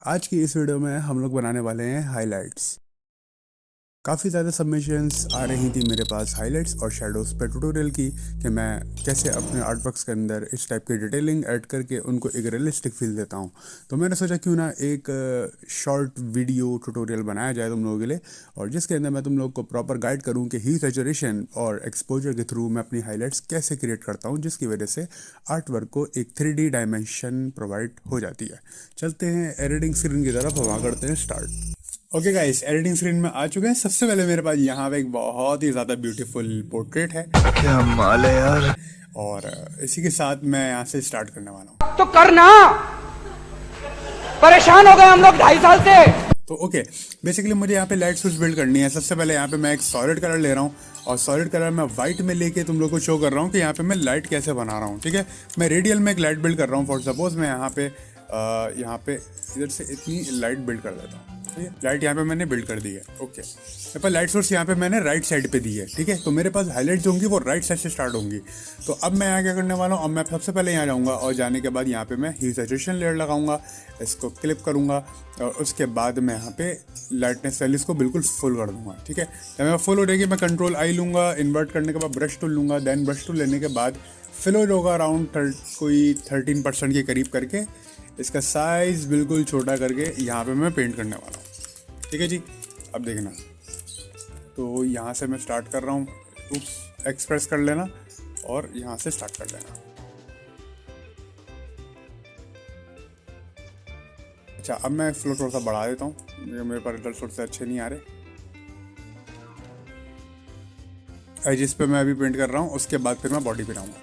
आज की इस वीडियो में हम लोग बनाने वाले हैं हाइलाइट्स। काफ़ी ज़्यादा सबमिशंस आ रही थी मेरे पास हाइलाइट्स और शैडोज़ पे ट्यूटोरियल की कि मैं कैसे अपने आर्टवर्क्स के अंदर इस टाइप की डिटेलिंग ऐड करके उनको एक रियलिस्टिक फील देता हूँ। तो मैंने सोचा क्यों ना एक शॉर्ट वीडियो ट्यूटोरियल बनाया जाए तुम लोगों के लिए, और जिसके अंदर मैं तुम लोग को प्रॉपर गाइड करूँ कि हीट सैचुरेशन और एक्सपोजर के थ्रू मैं अपनी हाईलाइट्स कैसे क्रिएट करता हूँ, जिसकी वजह से आर्ट वर्क को एक 3D डायमेंशन प्रोवाइड हो जाती है। चलते हैं एडिटिंग स्क्रीन की तरफ, वहाँ करते हैं start. Okay guys, editing screen में आ चुके हैं। सबसे पहले मेरे पास यहाँ पे एक बहुत ही ज़्यादा ब्यूटीफुल पोर्ट्रेट है। क्या माल है यार। और इसी के साथ मैं यहाँ से स्टार्ट करने वाला हूँ। तो करना, परेशान हो गए हम लोग 2.5 साल से। तो ओके, बेसिकली मुझे यहाँ पे लाइट सोर्स बिल्ड करनी है। सबसे पहले यहाँ पे मैं एक सॉलिड कलर ले रहा हूँ और सॉलिड कलर मैं वाइट में लेके तुम लोग को शो कर रहा हूँ कि यहाँ पे मैं लाइट कैसे बना रहा हूँ। ठीक है, मैं रेडियल में एक लाइट बिल्ड कर रहा हूँ। फॉर सपोज मैं यहाँ पे इधर से इतनी लाइट बिल्ड कर देता हूँ। ठीक है, लाइट यहाँ पे मैंने बिल्ड कर दी है। ओके, मेरे पास लाइट सोर्स यहाँ पे मैंने राइट साइड पे दी है। ठीक है, तो मेरे पास हाईलाइट जो होंगी वो राइट साइड से स्टार्ट होंगी। तो अब मैं यहाँ क्या करने वाला हूँ, अब मैं सबसे पहले यहाँ जाऊँगा और जाने के बाद यहाँ पे मैं ह्यू सैचुरेशन लेयर लगाऊंगा, इसको क्लिप करूँगा और उसके बाद मैं यहाँ पे लाइटनेस वैल्यूज को बिल्कुल फुल कर दूँगा। ठीक है, जब मैं फुल हो जाएगी मैं कंट्रोल आई लूँगा, इन्वर्ट करने के बाद ब्रश टूल लूँगा। देन ब्रश टूल लेने के बाद फिल होगा अराउंड कोई 13% के करीब करके, इसका साइज बिल्कुल छोटा करके यहाँ पे मैं पेंट करने वाला हूँ। ठीक है जी, अब देखना। तो यहाँ से मैं स्टार्ट कर रहा हूँ, एक्सप्रेस कर लेना और यहाँ से स्टार्ट कर लेना। अच्छा, अब मैं फ्लो थोड़ा सा बढ़ा देता हूँ, मेरे पास रिजल्ट थोड़े से अच्छे नहीं आ रहे। जिस पे मैं अभी पेंट कर रहा हूँ उसके बाद फिर मैं बॉडी पे आऊँगा।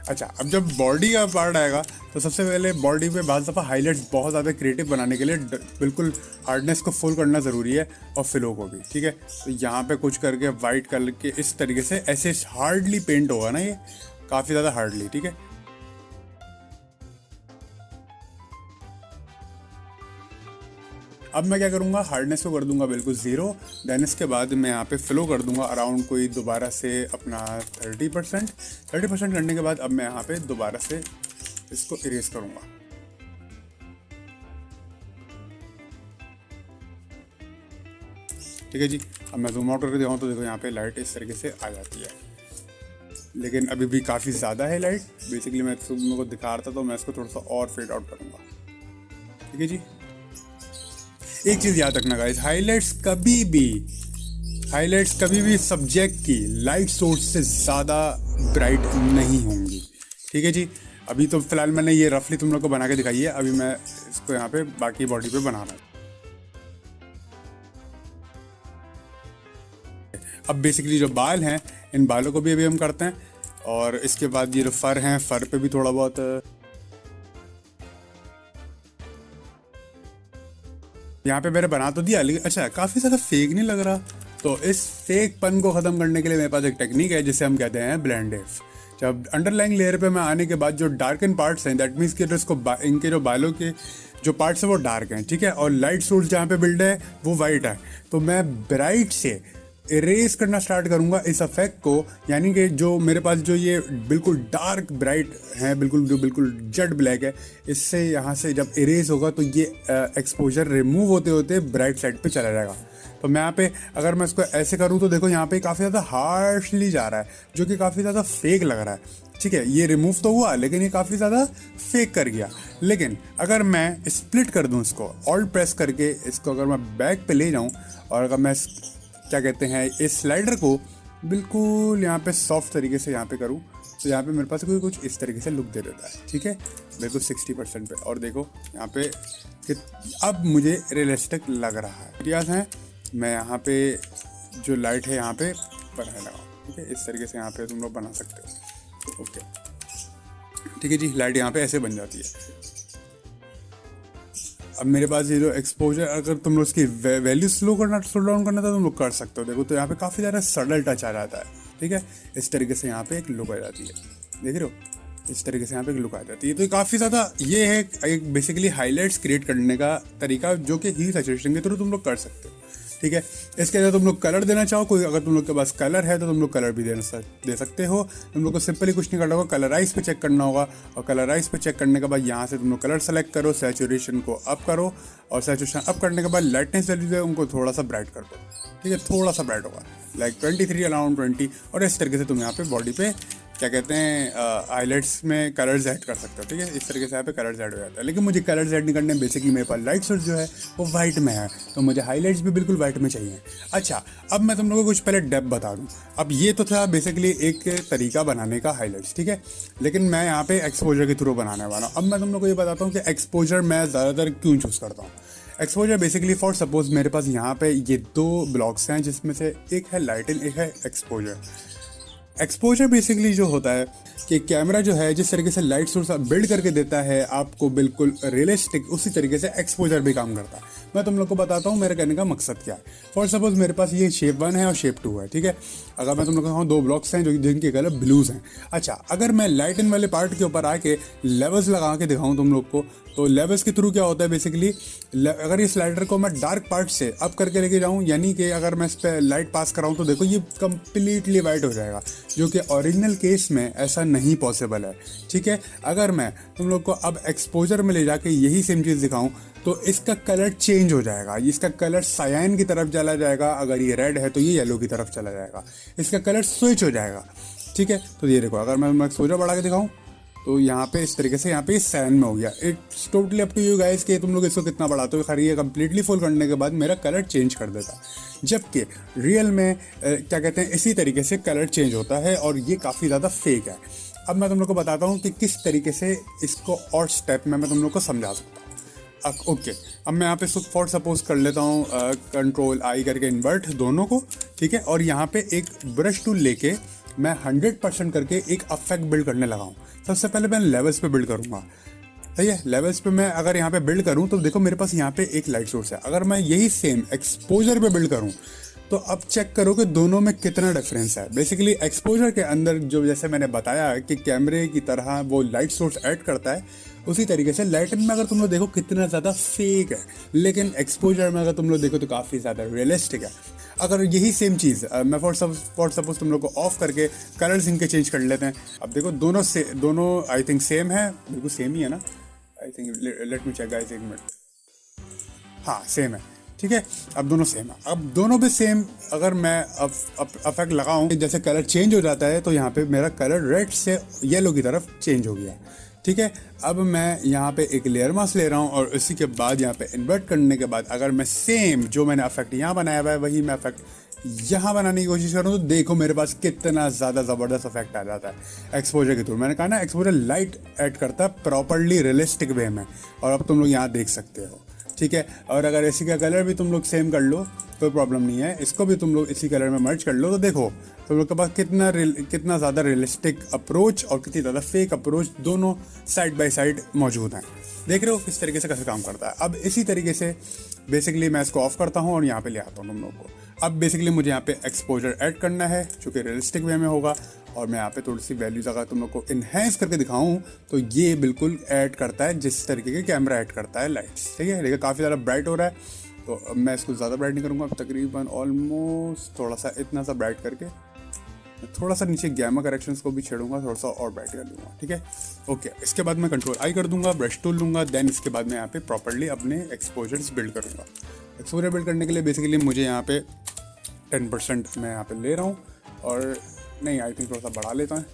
अच्छा, अब जब बॉडी का पार्ट आएगा तो सबसे पहले बॉडी पे बाज़ दफ़ा हाईलाइट्स बहुत ज़्यादा क्रिएटिव बनाने के लिए बिल्कुल हार्डनेस को फुल करना ज़रूरी है और फिलो को भी। ठीक है, तो यहाँ पे कुछ करके वाइट कलर के इस तरीके से ऐसे हार्डली पेंट होगा ना, ये काफ़ी ज़्यादा हार्डली। ठीक है, अब मैं क्या करूँगा, हार्डनेस को कर दूंगा बिल्कुल ज़ीरो। देन इसके बाद मैं यहाँ पे फ्लो कर दूंगा अराउंड कोई दोबारा से अपना 30% करने के बाद अब मैं यहाँ पे दोबारा से इसको इरेज करूँगा। ठीक है जी, अब मैं जूम आउट करके दिखाऊँ तो देखो यहाँ पे लाइट इस तरीके से आ जाती है, लेकिन अभी भी काफ़ी ज़्यादा है लाइट। बेसिकली मैं तुम को दिखा रहा था तो मैं इसको थोड़ा सा और फेड आउट करूँगा। ठीक है जी, एक चीज़ याद रखना गाइस, हाइलाइट्स कभी भी सब्जेक्ट की लाइट सोर्स से ज़्यादा ब्राइट नहीं होंगी। ठीक है जी, अभी तो फिलहाल मैंने ये रफली तुम लोग को बना के दिखाई है, अभी मैं इसको यहाँ पे बाकी बॉडी पे बना रहा हूँ। अब बेसिकली जो बाल हैं, इन बालों को भी अभी हम करते हैं, और इसके बाद ये जो फर हैं, फर पे भी थोड़ा बहुत यहाँ पे मैंने बना तो दिया, लेकिन अच्छा काफ़ी ज़्यादा फेक नहीं लग रहा। तो इस फेक पन को ख़त्म करने के लिए मेरे पास एक टेक्निक है जिसे हम कहते हैं ब्लेंड इफ। जब अंडरलाइंग लेयर पे मैं आने के बाद जो डार्कन पार्ट्स हैं, दैट मीन्स कि इसको इनके जो बालों के जो पार्ट्स हैं वो डार्क हैं। ठीक है, और लाइट सोर्स जहाँ पे बिल्ड है वो वाइट है, तो मैं ब्राइट से इरेज करना स्टार्ट करूंगा इस इफेक्ट को। यानी कि जो मेरे पास जो ये बिल्कुल डार्क ब्राइट है, बिल्कुल जो बिल्कुल जेड ब्लैक है, इससे यहाँ से जब इरेज होगा तो ये एक्सपोजर रिमूव होते होते ब्राइट साइड पे चला जाएगा। तो मैं यहाँ पे अगर मैं इसको ऐसे करूँ तो देखो यहाँ पे काफ़ी ज़्यादा हार्शली जा रहा है, जो कि काफ़ी ज़्यादा फेक लग रहा है। ठीक है, ये रिमूव तो हुआ लेकिन ये काफ़ी ज़्यादा फेक कर गया। लेकिन अगर मैं स्प्लिट कर दूँ इसको, ऑल्ट प्रेस करके इसको अगर मैं बैक पे ले जाऊँ और अगर मैं क्या कहते हैं इस स्लाइडर को बिल्कुल यहाँ पे सॉफ्ट तरीके से यहाँ पे करूँ तो यहाँ पे मेरे पास कोई कुछ इस तरीके से लुक दे देता है। ठीक है, बिल्कुल 60% पे, और देखो यहाँ पे कि अब मुझे रियलिस्टिक लग रहा है। आइडियाज़ हैं, मैं यहाँ पे जो लाइट है यहाँ पे बनाने लगा। ठीक है, इस तरीके से यहाँ पे तुम लोग बना सकते हो। ओके, ठीक है जी, लाइट यहाँ पे ऐसे बन जाती है। अब मेरे पास ये जो एक्सपोजर, अगर तुम लोग इसकी वैल्यू स्लो डाउन करना था तुम लोग कर सकते हो। देखो तो यहाँ पे काफ़ी ज़्यादा सडल टच आ जाता है। ठीक है, इस तरीके से यहाँ पे एक लुक आ जाती है, देख रहे हो, इस तरीके से यहाँ पे एक लुक आ जाती है। तो काफ़ी ज़्यादा ये है एक बेसिकली हाईलाइट्स क्रिएट करने का तरीका, जो कि हीट सैचुरेशन के थ्रू तुम लोग कर सकते हो। ठीक है। इसके अंदर तुम लोग कलर देना चाहो, कोई अगर तुम लोग के पास कलर है तो तुम लोग कलर भी दे सकते हो। तुम लोग को सिंपली कुछ नहीं करना होगा, कलराइज पे चेक करना होगा, और कलराइज पे चेक करने के बाद यहाँ से तुम लोग कलर सेलेक्ट करो, सैचुरेशन को अप करो, और सैचुरेशन अप करने के बाद लाइटनेस वैल्यू है उनको थोड़ा सा ब्राइट कर दो, ठीक है, थोड़ा सा ब्राइट होगा, लाइक 23 अराउंड 20। और इस तरीके से तुम यहाँ पे बॉडी पे क्या कहते हैं हाईलाइट्स में कलर्स ऐड कर सकते हो, ठीक है। इस तरीके से यहाँ पे कलर्स ऐड हो जाता है, लेकिन मुझे कलर्स ऐड नहीं करने, बेसिकली मेरे पास लाइट सोर्स जो है वो वाइट में है, तो मुझे हाईलाइट्स भी बिल्कुल वाइट में चाहिए। अच्छा, अब मैं तुम लोगों को कुछ पहले डेप्थ बता दूँ। अब ये तो था बेसिकली एक तरीका बनाने का हाईलाइट्स, ठीक है, लेकिन मैं यहाँ पे एक्सपोजर के थ्रू बनाने वाला हूँ। अब मैं तुम लोग को ये बताता हूँ कि एक्सपोजर मैं ज़्यादातर क्यों चूज़ करता हूँ। एक्सपोजर बेसिकली फॉर सपोज मेरे पास यहाँ पे ये 2 ब्लॉक्स हैं, जिसमें से एक है लाइटिंग, एक है एक्सपोजर। एक्सपोजर बेसिकली जो होता है कि कैमरा जो है जिस तरीके से लाइट सोर्स बिल्ड करके देता है आपको बिल्कुल रियलिस्टिक, उसी तरीके से एक्सपोजर भी काम करता है। मैं तुम लोग को बताता हूँ मेरे कहने का मकसद क्या है। फॉर सपोज मेरे पास ये शेप 1 है और शेप 2 है, ठीक है। अगर मैं तुम लोग को कहूँ 2 ब्लॉक्स हैं जो जिनके कलर ब्लूज हैं। अच्छा, अगर मैं लाइट इन वाले पार्ट के ऊपर आके लेवल्स लगा के दिखाऊँ तुम लोग को, तो लेवल्स के थ्रू क्या होता है बेसिकली, अगर इस स्लाइडर को मैं डार्क पार्ट से अप करके लेके जाऊँ, यानी कि अगर मैं इस पर लाइट पास कराऊँ तो देखो ये कंप्लीटली वाइट हो जाएगा, जो कि ओरिजिनल केस में ऐसा नहीं पॉसिबल है, ठीक है। अगर मैं तुम लोग को अब एक्सपोजर में ले जाके यही सेम चीज़ दिखाऊँ तो इसका कलर चेंज हो जाएगा, इसका कलर सायन की तरफ चला जाएगा, अगर ये रेड है तो ये येलो की तरफ चला जाएगा, इसका कलर स्विच हो जाएगा, ठीक है। तो ये देखो, अगर मैं एक्सपोजर बढ़ा के दिखाऊँ तो यहाँ पे इस तरीके से यहाँ पे सायन में हो गया। It's totally up to you guys कि तुम लोग इसको कितना बढ़ाते हो। खैर ये कम्प्लीटली फुल करने के बाद मेरा कलर चेंज कर देता, जबकि रियल में क्या कहते हैं इसी तरीके से कलर चेंज होता है, और ये काफ़ी ज़्यादा फेक है। अब मैं तुम लोग को बताता हूँ कि किस तरीके से इसको और स्टेप में मैं तुम लोग को समझा सकता हूँ। ओके, अब मैं यहाँ पे इसको फॉर सपोज कर लेता हूँ कंट्रोल आई करके इन्वर्ट दोनों को, ठीक है। और यहाँ पे एक ब्रश टूल लेके मैं 100% करके एक अफेक्ट बिल्ड करने लगा हूँ। सबसे पहले मैं लेवल्स पे बिल्ड करूँगा, सही है। लेवल्स पे मैं अगर यहाँ पे बिल्ड करूँ तो देखो मेरे पास यहाँ पे एक लाइट सोर्स है। अगर मैं यही सेम एक्सपोजर पे बिल्ड करूँ तो अब चेक करो कि दोनों में कितना डिफरेंस है। बेसिकली एक्सपोजर के अंदर जो जैसे मैंने बताया कि कैमरे की तरह वो लाइट सोर्स ऐड करता है, उसी तरीके से लाइटिंग में अगर तुम लोग देखो कितना ज़्यादा फेक है, लेकिन एक्सपोजर में अगर तुम लोग देखो तो काफ़ी ज़्यादा रियलिस्टिक है। अगर यही सेम चीज़ मैं फॉर सपोज तुम लोग को ऑफ करके कलर्स इनके चेंज कर लेते हैं, अब देखो दोनों आई थिंक सेम है, बिल्कुल सेम ही है ना, I think let me check guys, एक मिनट, हाँ सेम है, ठीक है। अब दोनों सेम है। अब दोनों पे सेम अगर मैं अफेक्ट लगाऊं, जैसे कलर चेंज हो जाता है तो यहाँ पे मेरा कलर रेड से येलो की तरफ चेंज हो गया, ठीक है। अब मैं यहाँ पे एक लेयर मास्क ले रहा हूँ और इसी के बाद यहाँ पे इन्वर्ट करने के बाद अगर मैं सेम जो मैंने अफेक्ट यहाँ बनाया हुआ है वही मैं अफेक्ट यहाँ बनाने की कोशिश करूँ तो देखो मेरे पास कितना ज़्यादा ज़बरदस्त इफेक्ट आ जाता है एक्सपोजर के थ्रू। मैंने कहा ना एक्सपोजर लाइट ऐड करता है प्रॉपरली रियलिस्टिक वे में, और अब तुम लोग यहाँ देख सकते हो, ठीक है। और अगर इसी का कलर भी तुम लोग सेम कर लो कोई प्रॉब्लम नहीं है, इसको भी तुम लोग इसी कलर में मर्ज कर लो तो देखो तुम लोग के पास कितना ज़्यादा रियलिस्टिक अप्रोच और कितनी ज़्यादा फेक अप्रोच दोनों साइड बाय साइड मौजूद हैं। देख रहे हो किस तरीके से कैसे काम करता है। अब इसी तरीके से बेसिकली मैं इसको ऑफ करता हूँ और यहाँ पे ले आता हूँ तुम लोग को। अब बेसिकली मुझे यहाँ पे एक्सपोजर ऐड करना है जो कि रियलिस्टिक वे में होगा, और मैं यहाँ पे थोड़ी सी वैल्यूज अगर तुम लोग को इन्हेंस करके दिखाऊं तो ये बिल्कुल ऐड करता है जिस तरीके के कैमरा ऐड करता है लाइट्स, ठीक है। देखिए काफ़ी ज़्यादा ब्राइट हो रहा है, तो अब मैं इसको ज़्यादा ब्राइट नहीं करूँगा, अब तकरीबन ऑलमोस्ट थोड़ा सा इतना सा ब्राइट करके थोड़ा सा नीचे गैमा करेक्शंस को भी छेड़ूंगा, थोड़ा सा और ब्राइट कर लूँगा, ठीक है। ओके, इसके बाद मैं कंट्रोल आई कर दूंगा, ब्रश टूल लूँगा, देन इसके बाद मैं यहाँ पे प्रॉपर्ली अपने एक्सपोजर्स बिल्ड करूँगा। एक्सपोजर बिल्ड करने के लिए बेसिकली मुझे यहाँ पे 10% मैं यहाँ पे ले रहा हूँ, और नहीं आई थिंक थोड़ा सा बढ़ा लेता है,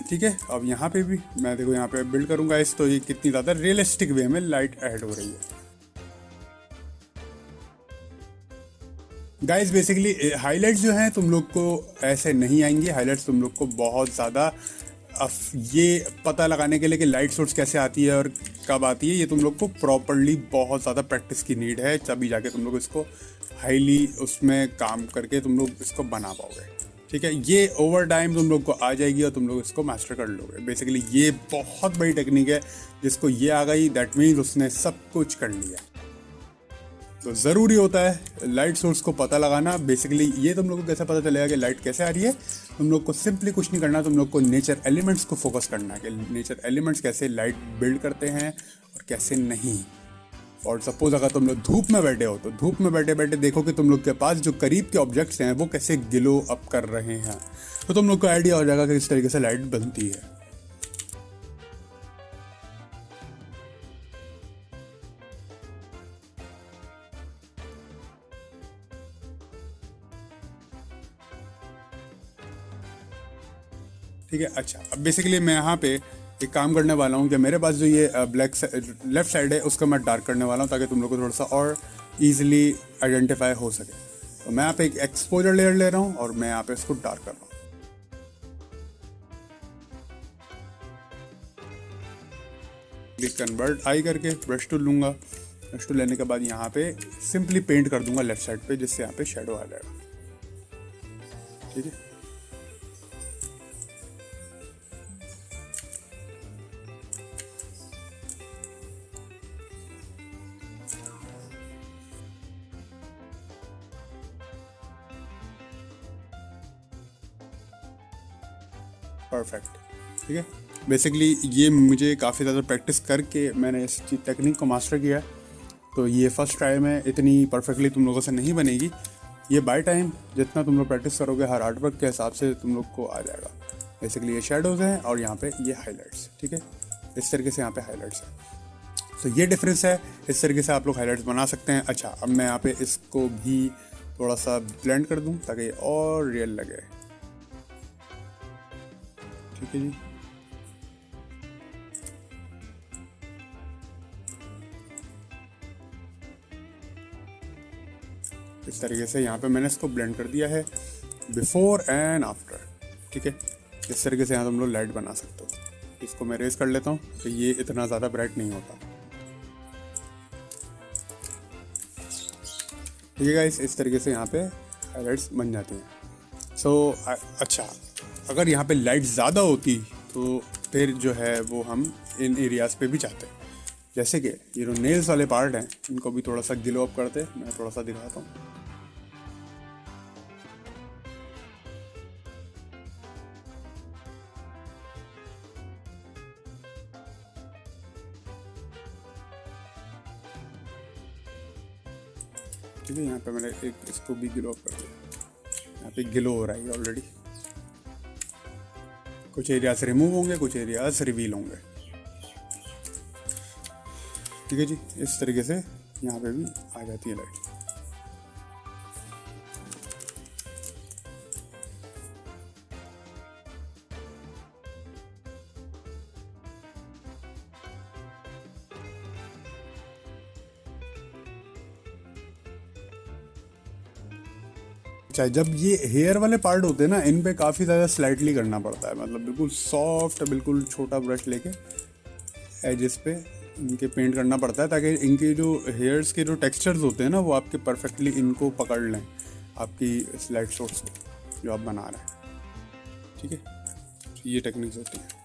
ठीक है। अब यहाँ पे भी मैं देखो यहाँ पे बिल्ड करूँगा इस, तो ये कितनी ज़्यादा रियलिस्टिक वे में लाइट ऐड हो रही है। गाइस बेसिकली हाइलाइट्स जो हैं तुम लोग को ऐसे नहीं आएंगे, हाइलाइट्स तुम लोग को बहुत ज़्यादा ये पता लगाने के लिए कि लाइट सोर्स कैसे आती है और कब आती है, ये तुम लोग को प्रॉपरली बहुत ज़्यादा प्रैक्टिस की नीड है, तभी जाके तुम लोग इसको हाईली उसमें काम करके तुम लोग इसको बना पाओगे, ठीक है। ये ओवर टाइम तुम लोग को आ जाएगी और तुम लोग इसको मास्टर कर लोगे। बेसिकली ये बहुत बड़ी टेक्निक है, जिसको ये आ गई दैट मीन्स उसने सब कुछ कर लिया। तो ज़रूरी होता है लाइट सोर्स को पता लगाना। बेसिकली ये तुम लोग को कैसे पता चलेगा कि लाइट कैसे आ रही है, तुम लोग को सिंपली कुछ नहीं करना, तुम लोग को नेचर एलिमेंट्स को फोकस करना है कि नेचर एलिमेंट्स कैसे लाइट बिल्ड करते हैं, और कैसे नहीं। और सपोज अगर तुम लोग धूप में बैठे हो तो धूप में बैठे बैठे देखो कि तुम लोग के पास जो करीब के ऑब्जेक्ट्स हैं वो कैसे ग्लो अप कर रहे हैं, तो तुम लोग को आइडिया हो जाएगा कि इस तरीके से लाइट बनती है। ठीक है, अच्छा अब बेसिकली मैं यहाँ पे एक काम करने वाला हूँ कि मेरे पास जो ये ब्लैक लेफ्ट साइड है उसका मैं डार्क करने वाला हूँ ताकि तुम लोग को थोड़ा सा और ईजिली आइडेंटिफाई हो सके। तो मैं यहाँ पे एक एक्सपोजर लेयर ले रहा हूँ और मैं यहाँ पे इसको डार्क कर रहा हूँ। कन्वर्ट आई करके ब्रश टूल लूँगा। ब्रश टूल लेने के बाद यहाँ पे सिंपली पेंट कर दूंगा लेफ्ट साइड पे, जिससे यहाँ पे शेडो आ जाएगा। ठीक है, परफेक्ट। ठीक है, बेसिकली ये मुझे काफ़ी ज़्यादा प्रैक्टिस करके मैंने इस टेक्निक को मास्टर किया। तो ये फर्स्ट ट्राई में इतनी परफेक्टली तुम लोगों से नहीं बनेगी। ये बाय टाइम जितना तुम लोग प्रैक्टिस करोगे हर आर्टवर्क के हिसाब से तुम लोग को आ जाएगा। बेसिकली ये शेडोज़ हैं और यहाँ पे ये हाईलाइट्स। ठीक है, इस तरीके से यहाँ पे हाईलाइट्स है। तो ये डिफरेंस है, इस तरीके से आप लोग हाईलाइट्स बना सकते हैं। अच्छा, अब मैं यहाँ पे इसको भी थोड़ा सा ब्लेंड कर दूँ ताकि ये और रियल लगे। ठीक है जी, इस तरीके से यहाँ पे मैंने इसको ब्लेंड कर दिया है, बिफोर एंड आफ्टर। ठीक है, इस तरीके से यहाँ तुम लोग लाइट बना सकते हो। इसको मैं रेस कर लेता हूँ तो ये इतना ज़्यादा ब्राइट नहीं होता। ठीक है गाइस, इस तरीके से यहाँ पे हाइलाइट्स बन जाती हैं। सो अच्छा, अगर यहाँ पे लाइट ज़्यादा होती तो फिर जो है वो हम इन एरियाज़ पे भी चाहते हैं। जैसे कि ये जो नेल्स वाले पार्ट हैं इनको भी थोड़ा सा ग्लो अप करते हैं। मैं थोड़ा सा दिखाता हूँ। ठीक है, यहाँ पे मैंने एक इसको भी ग्लो अप कर दिया। यहाँ पे ग्लो हो रहा है ऑलरेडी। कुछ एरियाज रिमूव होंगे, कुछ एरियाज रिवील होंगे। ठीक है जी, इस तरीके से यहाँ पे भी आ जाती है लाइट। अच्छा, जब ये हेयर वाले पार्ट होते हैं ना, इन पे काफ़ी ज़्यादा स्लाइटली करना पड़ता है। मतलब बिल्कुल सॉफ्ट, बिल्कुल छोटा ब्रश लेके एजेस पे इनके पेंट करना पड़ता है ताकि इनके जो हेयर्स के जो टेक्सचर्स होते हैं ना वो आपके परफेक्टली इनको पकड़ लें, आपकी स्लाइड शॉट्स को जो आप बना रहे हैं। ठीक है, ये टेक्निक्स होती हैं।